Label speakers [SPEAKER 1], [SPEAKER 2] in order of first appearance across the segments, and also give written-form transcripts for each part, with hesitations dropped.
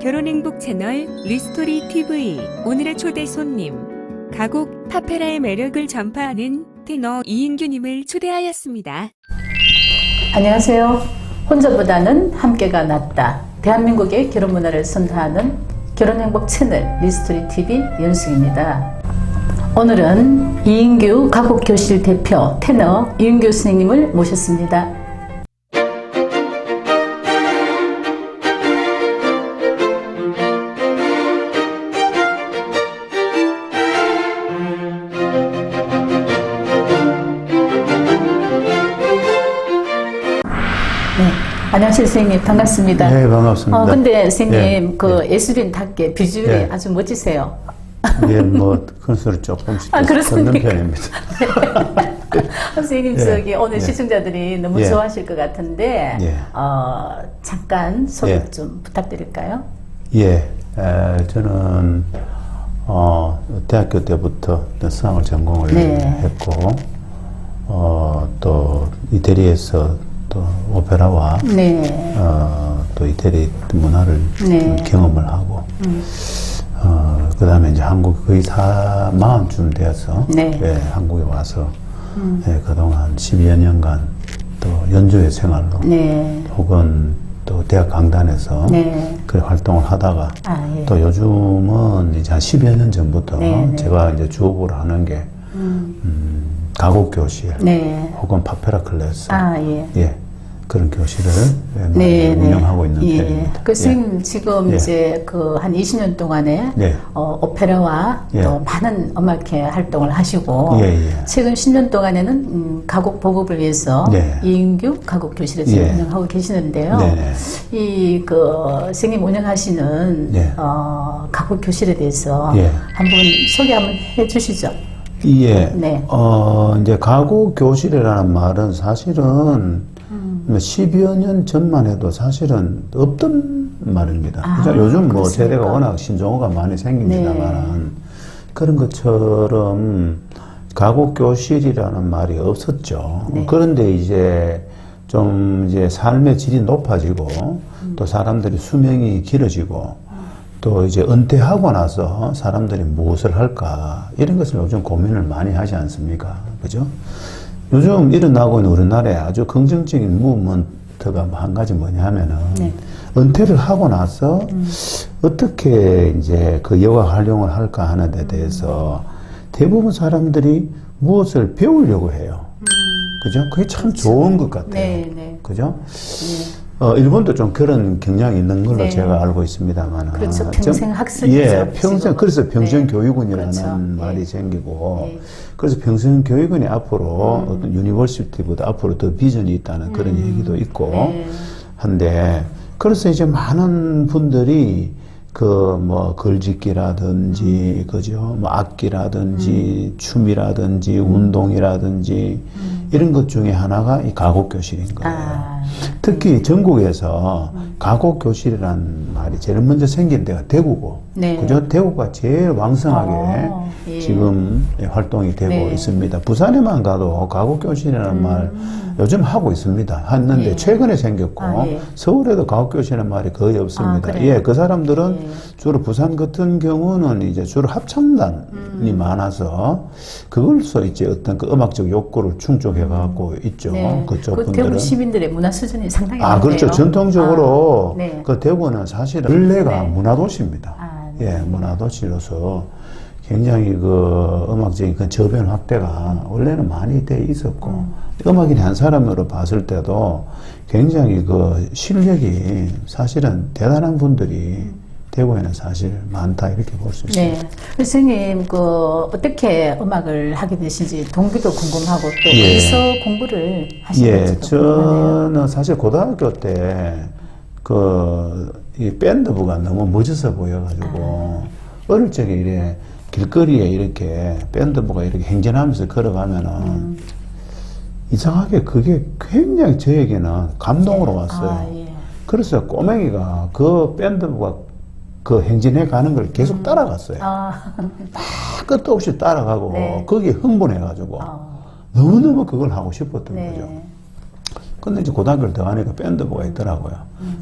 [SPEAKER 1] 결혼행복 채널 리스토리 TV. 오늘의 초대 손님, 가곡 파페라의 매력을 전파하는 테너 이인규님을 초대하였습니다.
[SPEAKER 2] 안녕하세요. 혼자보다는 함께가 낫다. 대한민국의 결혼 문화를 선도하는 결혼행복 채널 리스토리 TV 연수입니다. 오늘은 이인규 가곡교실 대표 테너 이인규 선생님을 모셨습니다. 안녕하세요, 선생님. 반갑습니다.
[SPEAKER 3] 네, 반갑습니다.
[SPEAKER 2] 근데 선생님,
[SPEAKER 3] 네,
[SPEAKER 2] 예술인답게 비주얼이
[SPEAKER 3] 네.
[SPEAKER 2] 아주 멋지세요.
[SPEAKER 3] 예, 뭐, 큰 소리 조금씩 듣는
[SPEAKER 2] 그렇습니까?
[SPEAKER 3] 편입니다.
[SPEAKER 2] 선생님,
[SPEAKER 3] 예,
[SPEAKER 2] 오늘
[SPEAKER 3] 예.
[SPEAKER 2] 시청자들이 너무
[SPEAKER 3] 예.
[SPEAKER 2] 좋아하실 것 같은데,
[SPEAKER 3] 예.
[SPEAKER 2] 잠깐 소개
[SPEAKER 3] 예.
[SPEAKER 2] 좀 부탁드릴까요?
[SPEAKER 3] 예, 저는, 대학교 때부터 수학을 전공을
[SPEAKER 2] 네.
[SPEAKER 3] 했고, 또 이태리에서 또 오페라와,
[SPEAKER 2] 네.
[SPEAKER 3] 또 이태리 문화를
[SPEAKER 2] 네.
[SPEAKER 3] 경험을 하고, 그 다음에 이제 한국 거의 마흔쯤 되어서,
[SPEAKER 2] 네.
[SPEAKER 3] 예, 한국에 와서, 예, 그동안 12여 년간 또 연주회 생활로,
[SPEAKER 2] 네.
[SPEAKER 3] 혹은 또 대학 강단에서
[SPEAKER 2] 네.
[SPEAKER 3] 그 활동을 하다가,
[SPEAKER 2] 예.
[SPEAKER 3] 또 요즘은 이제 한 10여 년 전부터
[SPEAKER 2] 네, 네.
[SPEAKER 3] 제가 이제 주업으로 하는 게, 가곡교실,
[SPEAKER 2] 네.
[SPEAKER 3] 혹은 파페라 클래스,
[SPEAKER 2] 예.
[SPEAKER 3] 예, 그런 교실을
[SPEAKER 2] 네,
[SPEAKER 3] 운영하고 있는
[SPEAKER 2] 예.
[SPEAKER 3] 편입니다.
[SPEAKER 2] 선생님, 지금
[SPEAKER 3] 예.
[SPEAKER 2] 이제 한 20년 동안에,
[SPEAKER 3] 네.
[SPEAKER 2] 오페라와
[SPEAKER 3] 예.
[SPEAKER 2] 또 많은 음악회 활동을 하시고,
[SPEAKER 3] 예, 예.
[SPEAKER 2] 최근 10년 동안에는 가곡 보급을 위해서
[SPEAKER 3] 네.
[SPEAKER 2] 이인규 가곡교실을 지금
[SPEAKER 3] 예.
[SPEAKER 2] 운영하고 계시는데요.
[SPEAKER 3] 네네.
[SPEAKER 2] 선생님 운영하시는
[SPEAKER 3] 네.
[SPEAKER 2] 가곡교실에 대해서
[SPEAKER 3] 예.
[SPEAKER 2] 한번 소개 한번 해 주시죠.
[SPEAKER 3] 예.
[SPEAKER 2] 네.
[SPEAKER 3] 이제 가곡교실이라는 말은 사실은 10여 년 전만 해도 사실은 없던 말입니다. 그죠? 요즘 뭐
[SPEAKER 2] 그렇습니까?
[SPEAKER 3] 세대가 워낙 신조어가 많이 생깁니다만 그런 것처럼 가곡교실이라는 말이 없었죠.
[SPEAKER 2] 네.
[SPEAKER 3] 그런데 이제 좀 이제 삶의 질이 높아지고 또 사람들이 수명이 길어지고 또 이제 은퇴하고 나서 사람들이 무엇을 할까 이런 것을 요즘 고민을 많이 하지 않습니까? 그죠? 요즘 일어나고 있는 우리나라에 아주 긍정적인 무브먼트가 한 가지 뭐냐 하면은
[SPEAKER 2] 네.
[SPEAKER 3] 은퇴를 하고 나서 어떻게 이제 그 여가 활용을 할까 하는 데 대해서 대부분 사람들이 무엇을 배우려고 해요. 그죠? 그게 참 좋은 것 같아요.
[SPEAKER 2] 네, 네.
[SPEAKER 3] 그죠?
[SPEAKER 2] 네.
[SPEAKER 3] 일본도 좀 그런 경향이 있는 걸로
[SPEAKER 2] 네.
[SPEAKER 3] 제가 알고 있습니다만.
[SPEAKER 2] 그렇죠. 평생 학습이죠.
[SPEAKER 3] 예, 평생,
[SPEAKER 2] 지금은.
[SPEAKER 3] 그래서 평생
[SPEAKER 2] 네.
[SPEAKER 3] 교육원이라는
[SPEAKER 2] 그렇죠.
[SPEAKER 3] 말이
[SPEAKER 2] 네.
[SPEAKER 3] 생기고,
[SPEAKER 2] 네.
[SPEAKER 3] 그래서 평생 교육원이 앞으로 어떤 유니버시티보다 앞으로 더 비전이 있다는 그런 얘기도 있고,
[SPEAKER 2] 네.
[SPEAKER 3] 한데, 그래서 이제 많은 분들이 글짓기라든지, 그죠? 악기라든지, 춤이라든지, 운동이라든지, 이런 것 중에 하나가 이 가곡교실인 거예요. 특히 전국에서 가곡교실이라는 말이 제일 먼저 생긴 데가 대구고,
[SPEAKER 2] 네.
[SPEAKER 3] 그죠? 대구가 제일 왕성하게
[SPEAKER 2] 예.
[SPEAKER 3] 지금 활동이 되고
[SPEAKER 2] 네.
[SPEAKER 3] 있습니다. 부산에만 가도 가곡교실이라는 말 요즘 하고 있습니다. 했는데
[SPEAKER 2] 예.
[SPEAKER 3] 최근에 생겼고,
[SPEAKER 2] 예.
[SPEAKER 3] 서울에도 가곡교실이라는 말이 거의 없습니다.
[SPEAKER 2] 그래요?
[SPEAKER 3] 예, 그 사람들은
[SPEAKER 2] 예.
[SPEAKER 3] 주로 부산 같은 경우는 이제 주로 합창단이 많아서 그걸로 이제 어떤 그 음악적 욕구를 충족해 갖고 있죠.
[SPEAKER 2] 네.
[SPEAKER 3] 그쪽
[SPEAKER 2] 그
[SPEAKER 3] 분들은.
[SPEAKER 2] 대구 시민들의 문화 수준이 상당히 높네요.
[SPEAKER 3] 그렇죠. 전통적으로
[SPEAKER 2] 네.
[SPEAKER 3] 그 대구는 사실은 원래가
[SPEAKER 2] 네.
[SPEAKER 3] 문화도시입니다.
[SPEAKER 2] 네.
[SPEAKER 3] 예, 문화도시로서 굉장히 그 음악적인 그 저변 확대가 원래는 많이 돼 있었고, 음악인 한 사람으로 봤을 때도 굉장히 그 실력이 사실은 대단한 분들이 대구에는 사실 많다 이렇게 볼 수 있습니다.
[SPEAKER 2] 네. 선생님, 어떻게 음악을 하게 되신지 동기도 궁금하고 또
[SPEAKER 3] 예.
[SPEAKER 2] 어디서 공부를 하시는지도
[SPEAKER 3] 예,
[SPEAKER 2] 궁금하네요.
[SPEAKER 3] 저는 사실 고등학교 때 이 밴드부가 너무 멋있어 보여가지고 어릴 적에 이래 길거리에 이렇게 밴드부가 이렇게 행진하면서 걸어가면은 이상하게 그게 굉장히 저에게는 감동으로 왔어요.
[SPEAKER 2] 예.
[SPEAKER 3] 그래서 꼬맹이가 그 밴드부가 그 행진해 가는 걸 계속 따라갔어요. 끝도 없이 따라가고
[SPEAKER 2] 네.
[SPEAKER 3] 거기에 흥분해가지고 너무너무 그걸 하고 싶었던
[SPEAKER 2] 네.
[SPEAKER 3] 거죠. 근데 이제 고등학교를 더 가니까 밴드부가 있더라고요.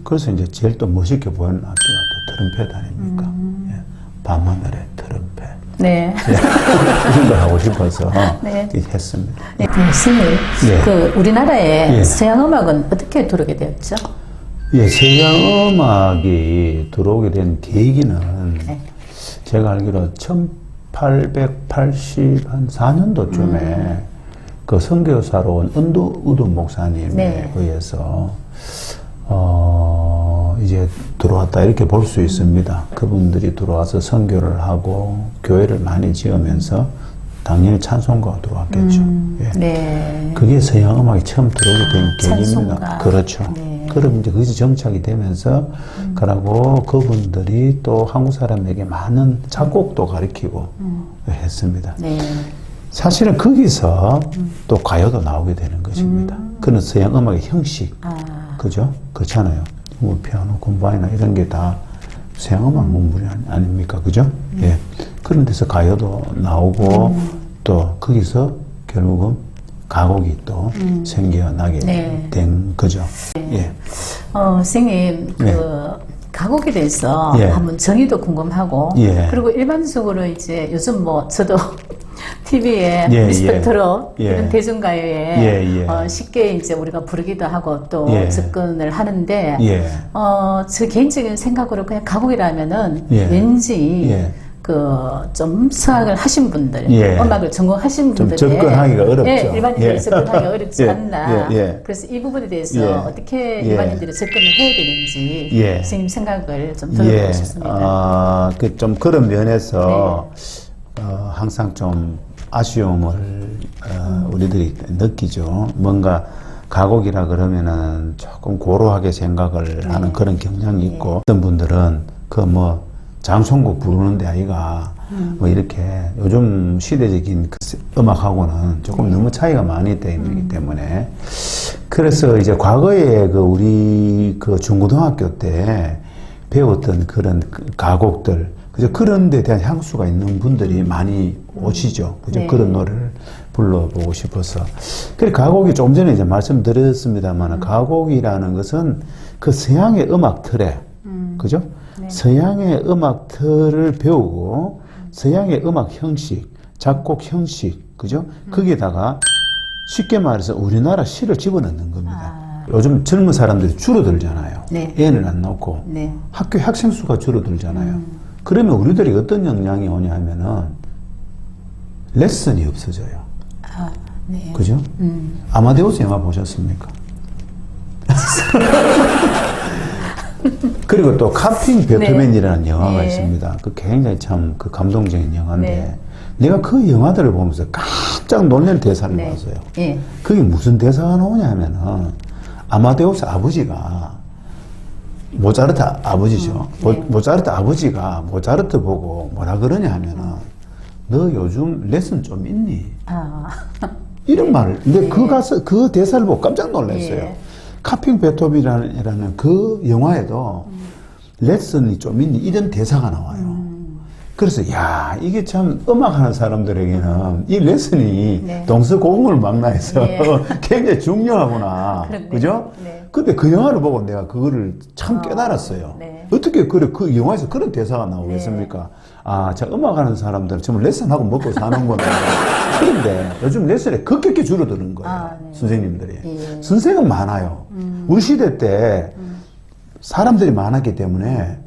[SPEAKER 3] 그래서 이제 제일 또 멋있게 보이는 악기가 또 트럼펫 아닙니까? 예. 밤하늘의 트럼펫.
[SPEAKER 2] 네.
[SPEAKER 3] 이런 걸 하고 싶어서
[SPEAKER 2] 네.
[SPEAKER 3] 했습니다.
[SPEAKER 2] 네, 교수님,
[SPEAKER 3] 예.
[SPEAKER 2] 그 우리나라에
[SPEAKER 3] 예.
[SPEAKER 2] 서양 음악은 어떻게 들어오게 되었죠?
[SPEAKER 3] 예, 서양 음악이 들어오게 된 계기는
[SPEAKER 2] 네.
[SPEAKER 3] 제가 알기로 1884년도쯤에 그 선교사로 온 은두 목사님에
[SPEAKER 2] 네.
[SPEAKER 3] 의해서 이제 들어왔다 이렇게 볼 수 있습니다. 그분들이 들어와서 선교를 하고 교회를 많이 지으면서 당연히 찬송가가 들어왔겠죠. 예.
[SPEAKER 2] 네.
[SPEAKER 3] 그게 서양 음악이 처음 들어오게 된 계기입니다.
[SPEAKER 2] 찬송가.
[SPEAKER 3] 그렇죠.
[SPEAKER 2] 네.
[SPEAKER 3] 그럼 이제 그것이 정착이 되면서 그러고 그분들이 또 한국 사람에게 많은 작곡도 가르치고 했습니다.
[SPEAKER 2] 네.
[SPEAKER 3] 사실은 거기서 또 가요도 나오게 되는 것입니다. 그는 서양 음악의 형식, 그죠? 그렇잖아요. 뭐 피아노, 콤바이나 이런 게 다 서양 음악 문물이 아닙니까? 그죠? 예. 그런 데서 가요도 나오고 또 거기서 결국은 가곡이 또 생겨나게
[SPEAKER 2] 네.
[SPEAKER 3] 된 거죠. 예.
[SPEAKER 2] 선생님, 그
[SPEAKER 3] 네.
[SPEAKER 2] 가곡에 대해서
[SPEAKER 3] 예.
[SPEAKER 2] 한번 정의도 궁금하고,
[SPEAKER 3] 예.
[SPEAKER 2] 그리고 일반적으로 이제 요즘 뭐 저도 TV에
[SPEAKER 3] 예,
[SPEAKER 2] 미스터
[SPEAKER 3] 예.
[SPEAKER 2] 트롯
[SPEAKER 3] 예.
[SPEAKER 2] 이런 대중가요에
[SPEAKER 3] 예, 예.
[SPEAKER 2] 쉽게 이제 우리가 부르기도 하고 또
[SPEAKER 3] 예.
[SPEAKER 2] 접근을 하는데,
[SPEAKER 3] 예.
[SPEAKER 2] 저 개인적인 생각으로 그냥 가곡이라면은
[SPEAKER 3] 예.
[SPEAKER 2] 왠지
[SPEAKER 3] 예.
[SPEAKER 2] 좀 성악을 하신 분들,
[SPEAKER 3] 예.
[SPEAKER 2] 음악을 전공하신
[SPEAKER 3] 좀
[SPEAKER 2] 분들의
[SPEAKER 3] 접근하기가 어렵죠.
[SPEAKER 2] 예, 일반인들이
[SPEAKER 3] 예.
[SPEAKER 2] 접근하기가 어렵지
[SPEAKER 3] 예.
[SPEAKER 2] 않나.
[SPEAKER 3] 예. 예.
[SPEAKER 2] 그래서 이 부분에 대해서
[SPEAKER 3] 예.
[SPEAKER 2] 어떻게
[SPEAKER 3] 예.
[SPEAKER 2] 일반인들이 접근을 해야 되는지
[SPEAKER 3] 예.
[SPEAKER 2] 선생님 생각을 좀 들어보고 싶습니다.
[SPEAKER 3] 좀 그런 면에서
[SPEAKER 2] 네.
[SPEAKER 3] 항상 좀 아쉬움을 우리들이 느끼죠. 뭔가 가곡이라 그러면은 조금 고루하게 생각을 하는 그런 경향이 있고 어떤 분들은 그 뭐 장송곡 부르는데 아이가 뭐 이렇게 요즘 시대적인 그 음악하고는 조금 너무 차이가 많이 되기 때문에 그래서 이제 과거에 그 우리 그 중고등학교 때 배웠던 그런 그 가곡들 그죠 그런 데 대한 향수가 있는 분들이 많이 오시죠. 그죠
[SPEAKER 2] 네.
[SPEAKER 3] 그런 노래를 불러보고 싶어서. 그래 가곡이 좀 전에 이제 말씀드렸습니다만 가곡이라는 것은 그 서양의 음악 틀에 그죠?
[SPEAKER 2] 네.
[SPEAKER 3] 서양의 음악 틀을 배우고 서양의 음악 형식, 작곡 형식, 그죠? 거기에다가 쉽게 말해서 우리나라 시를 집어넣는 겁니다. 요즘 젊은 사람들이 줄어들잖아요.
[SPEAKER 2] 네.
[SPEAKER 3] 애를 안 낳고
[SPEAKER 2] 네.
[SPEAKER 3] 학교 학생 수가 줄어들잖아요. 그러면 우리들이 어떤 영향이 오냐 하면은 레슨이 없어져요.
[SPEAKER 2] 네.
[SPEAKER 3] 그죠? 아마데우스 영화 보셨습니까? 그리고 또 카핑 베토벤이라는 영화가
[SPEAKER 2] 네.
[SPEAKER 3] 있습니다. 그 굉장히 참 그 감동적인 영화인데
[SPEAKER 2] 네.
[SPEAKER 3] 내가 그 영화들을 보면서 깜짝 놀란 대사를
[SPEAKER 2] 네.
[SPEAKER 3] 봤어요.
[SPEAKER 2] 예.
[SPEAKER 3] 그게 무슨 대사가 나오냐 하면은 아마데우스 아버지가 모차르트 아버지죠.
[SPEAKER 2] 네.
[SPEAKER 3] 모차르트 아버지가 모차르트 보고 뭐라 그러냐 하면은 너 요즘 레슨 좀 있니? 이런 말을. 근데 그 대사를 보고 깜짝 놀랐어요.
[SPEAKER 2] 예.
[SPEAKER 3] 카핑 베토벤이라는 그 영화에도 레슨이 좀 있니? 이런 대사가 나와요. 그래서 야 이게 참 음악하는 사람들에게는 이 레슨이
[SPEAKER 2] 네.
[SPEAKER 3] 동서고금을망라해서
[SPEAKER 2] 네.
[SPEAKER 3] 굉장히 중요하구나.
[SPEAKER 2] 그렇네.
[SPEAKER 3] 그죠?
[SPEAKER 2] 네.
[SPEAKER 3] 근데 그 영화를 보고 내가 그거를 참 깨달았어요.
[SPEAKER 2] 네.
[SPEAKER 3] 어떻게 그 영화에서 그런 대사가 나오겠습니까? 아, 자, 음악하는 사람들은 정말 레슨하고 먹고 사는구나. 그런데 요즘 레슨에 급격히 줄어드는 거예요.
[SPEAKER 2] 네.
[SPEAKER 3] 선생님들이.
[SPEAKER 2] 예.
[SPEAKER 3] 선생은 많아요. 우리 시대 때 사람들이 많았기 때문에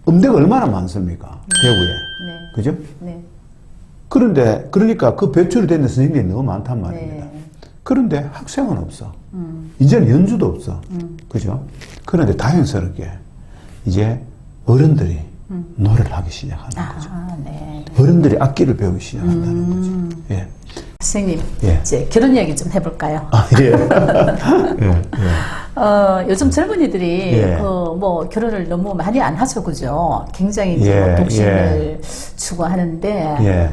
[SPEAKER 3] 음대가 얼마나 많습니까? 배우에.
[SPEAKER 2] 네.
[SPEAKER 3] 그죠?
[SPEAKER 2] 네.
[SPEAKER 3] 그런데, 그러니까 그 배출이 되는 선생님이 너무 많단 말입니다.
[SPEAKER 2] 네.
[SPEAKER 3] 그런데 학생은 없어. 이제는 연주도 없어. 그죠? 그런데 다행스럽게 이제 어른들이 노래를 하기 시작하는 거죠.
[SPEAKER 2] 네.
[SPEAKER 3] 어른들이 악기를 배우기 시작한다는 거죠. 예.
[SPEAKER 2] 선생님,
[SPEAKER 3] 예.
[SPEAKER 2] 이제 결혼 이야기 좀 해볼까요?
[SPEAKER 3] 예. 예.
[SPEAKER 2] 요즘 젊은이들이
[SPEAKER 3] 예.
[SPEAKER 2] 뭐 결혼을 너무 많이 안 하죠, 그죠? 굉장히 이제
[SPEAKER 3] 예,
[SPEAKER 2] 뭐 독신을 추구하는데,
[SPEAKER 3] 예.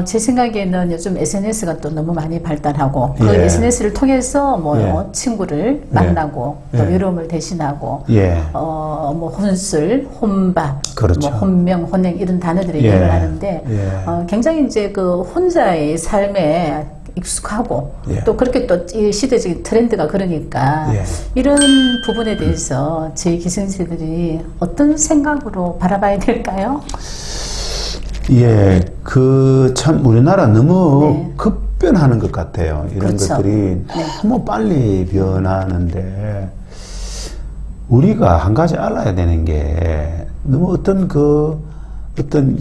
[SPEAKER 2] 제 생각에는 요즘 SNS가 또 너무 많이 발달하고 그
[SPEAKER 3] 예.
[SPEAKER 2] SNS를 통해서 뭐
[SPEAKER 3] 예.
[SPEAKER 2] 친구를 만나고 또
[SPEAKER 3] 예.
[SPEAKER 2] 외로움을 대신하고
[SPEAKER 3] 예.
[SPEAKER 2] 뭐 혼술, 혼밥,
[SPEAKER 3] 그렇죠.
[SPEAKER 2] 뭐 혼명, 혼행 이런 단어들이
[SPEAKER 3] 예.
[SPEAKER 2] 유행을 하는데
[SPEAKER 3] 예.
[SPEAKER 2] 굉장히 이제 그 혼자의 삶에 익숙하고
[SPEAKER 3] 예.
[SPEAKER 2] 또 그렇게 또 이 시대적인 트렌드가 그러니까
[SPEAKER 3] 예.
[SPEAKER 2] 이런 부분에 대해서 저희 기성세들이 어떤 생각으로 바라봐야 될까요?
[SPEAKER 3] 예, 참 우리나라 너무
[SPEAKER 2] 네.
[SPEAKER 3] 급변하는 것 같아요. 이런
[SPEAKER 2] 그렇죠.
[SPEAKER 3] 것들이 너무 빨리 변하는데 우리가 한 가지 알아야 되는 게 너무 어떤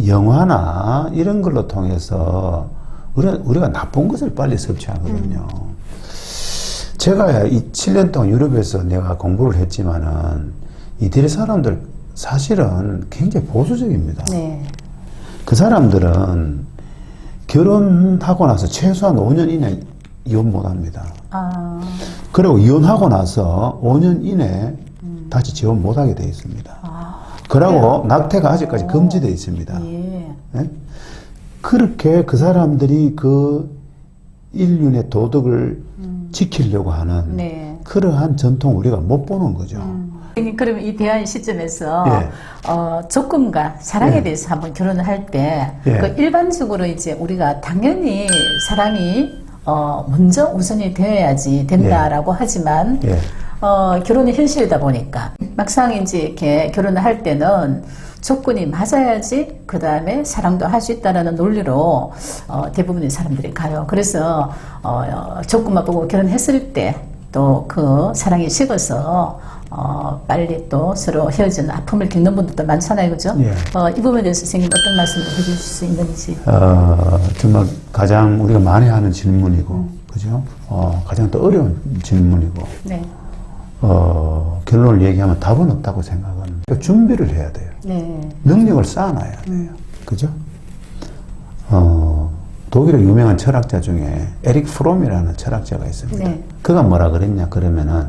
[SPEAKER 3] 영화나 이런 걸로 통해서 우리가 나쁜 것을 빨리 섭취하거든요. 제가 이 7년 동안 유럽에서 내가 공부를 했지만은 이태리 사람들 사실은 굉장히 보수적입니다.
[SPEAKER 2] 네.
[SPEAKER 3] 그 사람들은 결혼하고 나서 최소한 5년 이내 이혼 못 합니다. 그리고 이혼하고 나서 5년 이내 다시 재혼 못 하게 되어 있습니다. 그리고 낙태가 아직까지 금지되어 있습니다.
[SPEAKER 2] 예.
[SPEAKER 3] 예? 그렇게 그 사람들이 그 인륜의 도덕을 지키려고 하는
[SPEAKER 2] 네.
[SPEAKER 3] 그러한 전통 우리가 못 보는 거죠.
[SPEAKER 2] 그럼 이 대화의 시점에서
[SPEAKER 3] 예.
[SPEAKER 2] 조금과 사랑에
[SPEAKER 3] 예.
[SPEAKER 2] 대해서 한번 결혼을 할 때
[SPEAKER 3] 예.
[SPEAKER 2] 그 일반적으로 이제 우리가 당연히 사랑이 먼저 우선이 되어야지 된다라고 하지만
[SPEAKER 3] 예.
[SPEAKER 2] 결혼이 현실이다 보니까 막상 이제 이렇게 결혼을 할 때는 조건이 맞아야지 그 다음에 사랑도 할 수 있다라는 논리로 대부분의 사람들이 가요. 그래서 조건만 보고 결혼했을 때 또 그 사랑이 식어서 빨리 또 서로 헤어지는 아픔을 겪는 분들도 많잖아요, 그죠?
[SPEAKER 3] 예.
[SPEAKER 2] 이 부분에 대해서 선생님 어떤 말씀을 해주실 수 있는지.
[SPEAKER 3] 정말 가장 우리가 많이 하는 질문이고, 그죠? 가장 또 어려운 질문이고,
[SPEAKER 2] 네.
[SPEAKER 3] 결론을 얘기하면 답은 없다고 생각은. 그러니까 준비를 해야 돼요.
[SPEAKER 2] 네.
[SPEAKER 3] 능력을 쌓아놔야 돼요. 그죠? 독일의 유명한 철학자 중에 에릭 프롬이라는 철학자가 있습니다.
[SPEAKER 2] 네.
[SPEAKER 3] 그가 뭐라 그랬냐, 그러면은,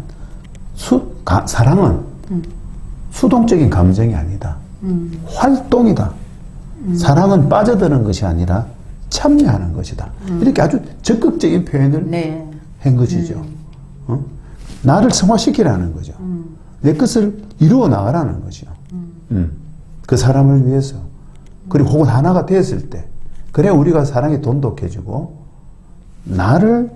[SPEAKER 3] 사랑은 수동적인 감정이 아니다. 활동이다. 사랑은 빠져드는 것이 아니라 참여하는 것이다. 이렇게 아주 적극적인 표현을
[SPEAKER 2] 네.
[SPEAKER 3] 한 것이죠. 나를 성화시키라는 거죠. 내 것을 이루어 나가라는 거죠. 그 사람을 위해서. 그리고 혹은 하나가 되었을 때, 그래야 우리가 사랑이 돈독해지고, 나를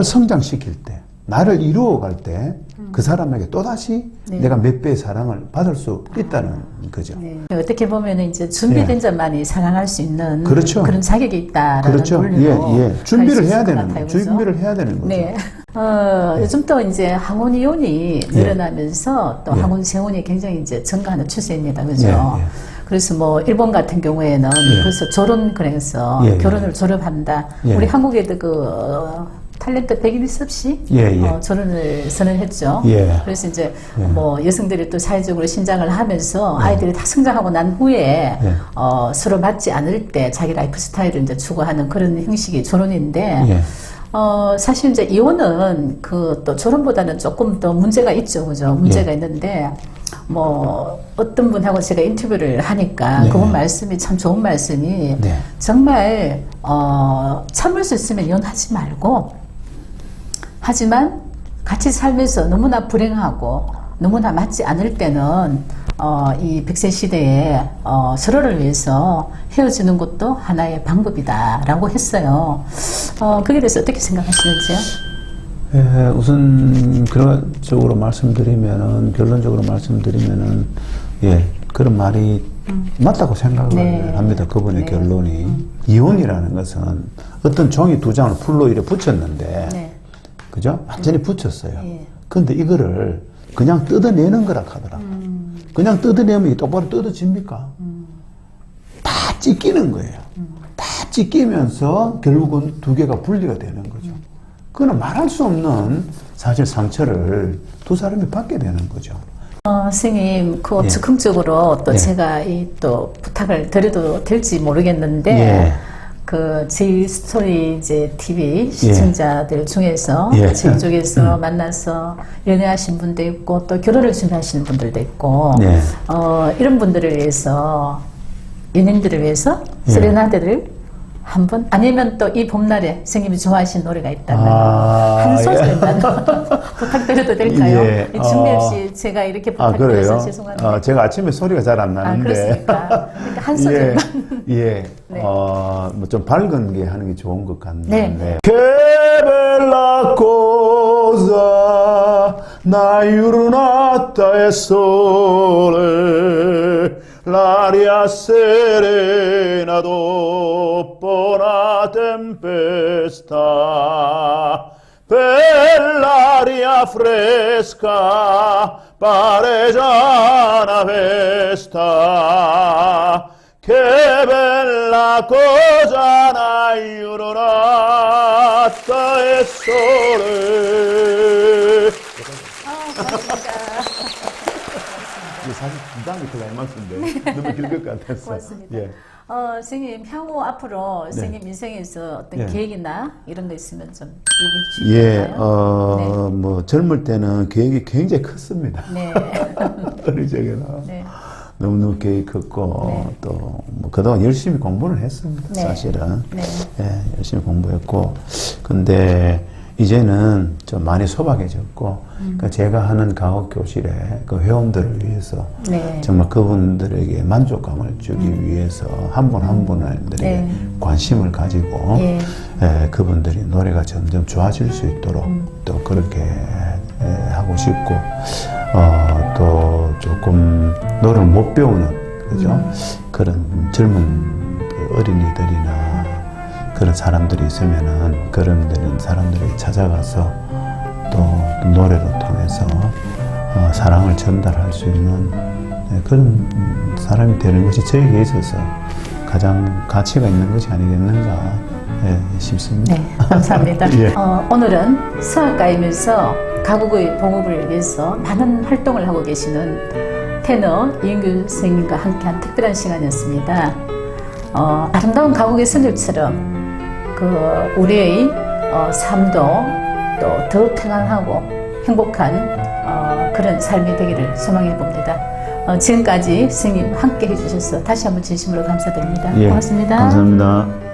[SPEAKER 3] 성장시킬 때, 나를 이루어갈 때, 그 사람에게 또다시
[SPEAKER 2] 네.
[SPEAKER 3] 내가 몇 배의 사랑을 받을 수 있다는 거죠.
[SPEAKER 2] 네. 어떻게 보면 이제 준비된
[SPEAKER 3] 예.
[SPEAKER 2] 자만이 사랑할 수 있는
[SPEAKER 3] 그렇죠.
[SPEAKER 2] 그런 자격이 있다라는
[SPEAKER 3] 그렇죠.
[SPEAKER 2] 논리로
[SPEAKER 3] 준비를 해야
[SPEAKER 2] 것
[SPEAKER 3] 되는
[SPEAKER 2] 같아요,
[SPEAKER 3] 거예요.
[SPEAKER 2] 그죠?
[SPEAKER 3] 준비를 해야 되는 거죠.
[SPEAKER 2] 네. 요즘 또 이제 항혼 이혼이 늘어나면서 또
[SPEAKER 3] 예.
[SPEAKER 2] 항혼 재혼이 굉장히 이제 증가하는 추세입니다, 그죠?
[SPEAKER 3] 예, 예.
[SPEAKER 2] 그래서 뭐 일본 같은 경우에는 벌써 졸업그래서
[SPEAKER 3] 예, 예.
[SPEAKER 2] 결혼을 졸업한다.
[SPEAKER 3] 예.
[SPEAKER 2] 우리 한국에도 그 탤런트 백일섭 씨
[SPEAKER 3] 예, 예.
[SPEAKER 2] 결혼을 선언했죠.
[SPEAKER 3] 예.
[SPEAKER 2] 그래서 이제
[SPEAKER 3] 예.
[SPEAKER 2] 뭐 여성들이 또 사회적으로 신장을 하면서 아이들이 다 성장하고 난 후에
[SPEAKER 3] 예.
[SPEAKER 2] 서로 맞지 않을 때 자기 라이프 스타일을 이제 추구하는 그런 형식의 결혼인데
[SPEAKER 3] 예.
[SPEAKER 2] 사실 이제 이혼은 그 또 결혼보다는 조금 더 문제가 있죠, 그죠? 문제가
[SPEAKER 3] 예.
[SPEAKER 2] 있는데 뭐 어떤 분하고 제가 인터뷰를 하니까
[SPEAKER 3] 네.
[SPEAKER 2] 그분 말씀이 참 좋은 말씀이
[SPEAKER 3] 네.
[SPEAKER 2] 정말 참을 수 있으면 이혼하지 말고 하지만 같이 살면서 너무나 불행하고 너무나 맞지 않을 때는 이 100세 시대에 서로를 위해서 헤어지는 것도 하나의 방법이다라고 했어요. 거기에 대해서 어떻게 생각하시는지요?
[SPEAKER 3] 예, 우선 결론적으로 말씀드리면은 예, 그런 말이 맞다고 생각을
[SPEAKER 2] 네.
[SPEAKER 3] 합니다. 그분의
[SPEAKER 2] 네.
[SPEAKER 3] 결론이 이혼이라는 것은 어떤 종이 두 장을 풀로 이렇게 붙였는데
[SPEAKER 2] 네.
[SPEAKER 3] 그죠? 완전히 붙였어요.
[SPEAKER 2] 예.
[SPEAKER 3] 근데 이거를 그냥 뜯어내는 거라 하더라. 그냥 뜯어내면 이게 똑바로 뜯어집니까? 다 찢기는 거예요. 다 찢기면서 결국은 두 개가 분리가 되는 거죠. 그거는 말할 수 없는 사실 상처를 두 사람이 받게 되는 거죠.
[SPEAKER 2] 선생님, 그
[SPEAKER 3] 예.
[SPEAKER 2] 즉흥적으로 또
[SPEAKER 3] 예.
[SPEAKER 2] 제가 이 또 부탁을 드려도 될지 모르겠는데,
[SPEAKER 3] 예.
[SPEAKER 2] 그 제 스토리 이제 TV 시청자들 중에서
[SPEAKER 3] 예.
[SPEAKER 2] 제 쪽에서 만나서 연애하신 분도 있고 또 결혼을 준비하시는 분들도 있고,
[SPEAKER 3] 네.
[SPEAKER 2] 이런 분들을 위해서 연인들을 위해서
[SPEAKER 3] 예.
[SPEAKER 2] 세레나데를 한번 아니면 또 이 봄날에 선생님이 좋아하시는 노래가 있다면
[SPEAKER 3] 아,
[SPEAKER 2] 한
[SPEAKER 3] 예.
[SPEAKER 2] 소절만 부탁드려도 될까요?
[SPEAKER 3] 예,
[SPEAKER 2] 이 준비 없이 제가 이렇게
[SPEAKER 3] 아,
[SPEAKER 2] 부탁드려서
[SPEAKER 3] 그래요?
[SPEAKER 2] 죄송합니다.
[SPEAKER 3] 제가 아침에 소리가 잘 안 나는데.
[SPEAKER 2] 그렇습니까? 그러니까 한 소절만.
[SPEAKER 3] 예, 예.
[SPEAKER 2] 네.
[SPEAKER 3] 뭐 좀 밝은 게 하는 게 좋은 것 같네요.
[SPEAKER 2] 네.
[SPEAKER 3] Che bella cosa, una giornata e sole, l'aria serena dopo una tempesta. Per l'aria fresca pare già una festa. Che bella cosa una giornata e sole. 이게 사실 부담이 클라이막스인데 너무 길 것 같았어.
[SPEAKER 2] 고맙습니다.
[SPEAKER 3] 예.
[SPEAKER 2] 선생님 향후 앞으로 선생님 인생에서 어떤
[SPEAKER 3] 예.
[SPEAKER 2] 계획이나 이런 거 있으면 좀
[SPEAKER 3] 예,
[SPEAKER 2] 얘기해 주실까요?
[SPEAKER 3] 뭐 젊을 때는 계획이 굉장히 컸습니다.
[SPEAKER 2] 네.
[SPEAKER 3] 어릴 적에는
[SPEAKER 2] 네.
[SPEAKER 3] 너무너무 계획이 컸고
[SPEAKER 2] 네.
[SPEAKER 3] 또 뭐 그동안 열심히 공부를 했습니다.
[SPEAKER 2] 네.
[SPEAKER 3] 사실은
[SPEAKER 2] 네.
[SPEAKER 3] 예, 열심히 공부했고 근데 이제는 좀 많이 소박해졌고 그러니까 제가 하는 가옥 교실에 그 회원들을 위해서
[SPEAKER 2] 네.
[SPEAKER 3] 정말 그분들에게 만족감을 주기 위해서 한 분 한 분들에게
[SPEAKER 2] 네.
[SPEAKER 3] 관심을 가지고
[SPEAKER 2] 예.
[SPEAKER 3] 그분들이 노래가 점점 좋아질 수 있도록 또 그렇게 하고 싶고 또 조금 노래를 못 배우는 그죠 그런 젊은 그 어린이들이나 그런 사람들이 있으면은 그런 사람들에게 찾아가서 또 노래로 통해서 사랑을 전달할 수 있는 그런 사람이 되는 것이 저에게 있어서 가장 가치가 있는 것이 아니겠는가 싶습니다.
[SPEAKER 2] 네, 감사합니다.
[SPEAKER 3] 예.
[SPEAKER 2] 오늘은 성악가이면서 가곡의 봉급을 위해서 많은 활동을 하고 계시는 테너 이은규 선생님과 함께한 특별한 시간이었습니다. 아름다운 가곡의 선율처럼 그 우리의 삶도 또 더 평안하고 행복한 그런 삶이 되기를 소망해 봅니다. 지금까지 선생님 함께 해주셔서 다시 한번 진심으로 감사드립니다.
[SPEAKER 3] 예,
[SPEAKER 2] 고맙습니다.
[SPEAKER 3] 감사합니다.